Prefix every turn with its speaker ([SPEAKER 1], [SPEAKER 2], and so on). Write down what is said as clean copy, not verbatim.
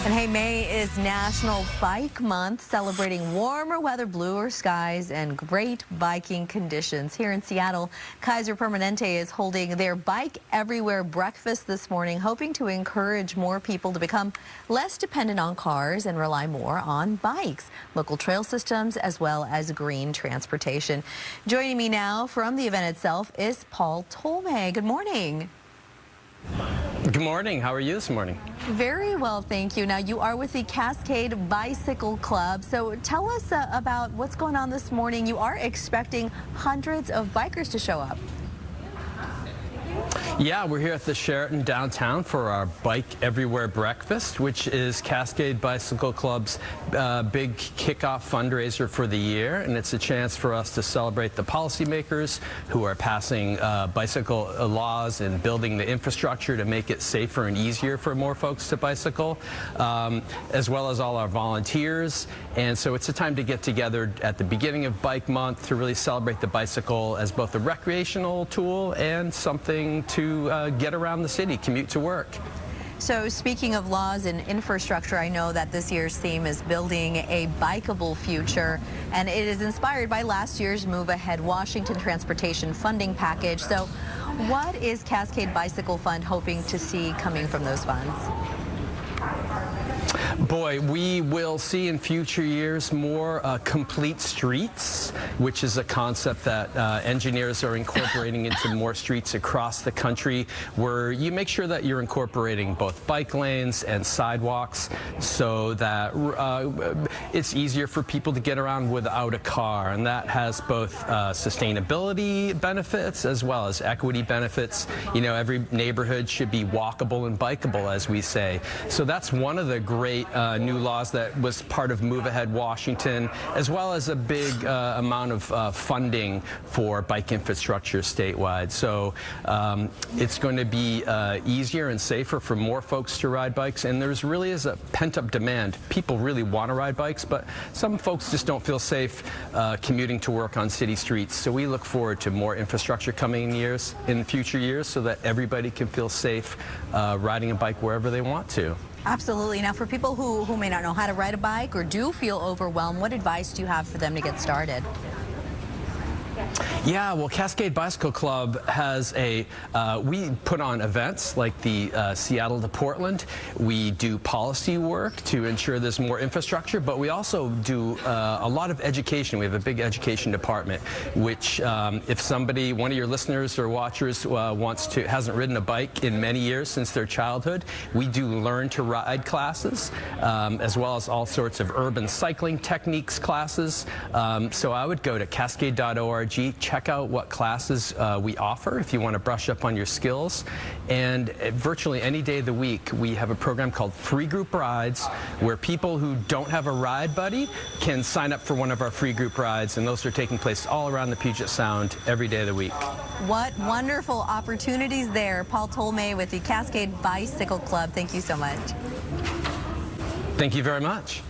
[SPEAKER 1] And hey, May is National Bike Month, celebrating warmer weather, bluer skies, and great biking conditions. Here in Seattle, Kaiser Permanente is holding their Bike Everywhere breakfast this morning, hoping to encourage more people to become less dependent on cars and rely more on bikes, local trail systems, as well as green transportation. Joining me now from the event itself is Paul Tolmay. Good morning.
[SPEAKER 2] Good morning. How are you this morning?
[SPEAKER 1] Very well, thank you. Now, you are with the Cascade Bicycle Club. So tell us about what's going on this morning. You are expecting hundreds of bikers to show up.
[SPEAKER 2] Yeah, we're here at the Sheraton downtown for our Bike Everywhere breakfast, which is Cascade Bicycle Club's big kickoff fundraiser for the year. And it's a chance for us to celebrate the policymakers who are passing bicycle laws and building the infrastructure to make it safer and easier for more folks to bicycle, as well as all our volunteers. And so it's a time to get together at the beginning of Bike Month to really celebrate the bicycle as both a recreational tool and something to get around the city, commute to work.
[SPEAKER 1] So speaking of laws and infrastructure, I know that this year's theme is building a bikeable future, and it is inspired by last year's Move Ahead Washington transportation funding package. So what is Cascade Bicycle Fund hoping to see coming from those funds?
[SPEAKER 2] Boy, we will see in future years more complete streets, which is a concept that engineers are incorporating into more streets across the country, where you make sure that you're incorporating both bike lanes and sidewalks so that it's easier for people to get around without a car. And that has both sustainability benefits as well as equity benefits. You know, every neighborhood should be walkable and bikeable, as we say. So that's one of the great new laws that was part of Move Ahead Washington, as well as a big amount of funding for bike infrastructure statewide. So it's going to be easier and safer for more folks to ride bikes, and there's really is a pent-up demand. People really want to ride bikes, but some folks just don't feel safe commuting to work on city streets. So we look forward to more infrastructure coming in future years so that everybody can feel safe riding a bike wherever they want to.
[SPEAKER 1] Absolutely. Now, for people who may not know how to ride a bike or do feel overwhelmed, what advice do you have for them to get started?
[SPEAKER 2] Yeah, well, Cascade Bicycle Club has we put on events like the Seattle to Portland. We do policy work to ensure there's more infrastructure, but we also do a lot of education. We have a big education department, which if somebody, one of your listeners or watchers hasn't ridden a bike in many years since their childhood, we do learn to ride classes, as well as all sorts of urban cycling techniques classes. So I would go to cascade.org. Check out what classes we offer if you want to brush up on your skills. And virtually any day of the week, we have a program called Free Group Rides, where people who don't have a ride buddy can sign up for one of our free group rides, and those are taking place all around the Puget Sound every day of the week.
[SPEAKER 1] What wonderful opportunities there. Paul Tolmay with the Cascade Bicycle Club. Thank you so much.
[SPEAKER 2] Thank you very much.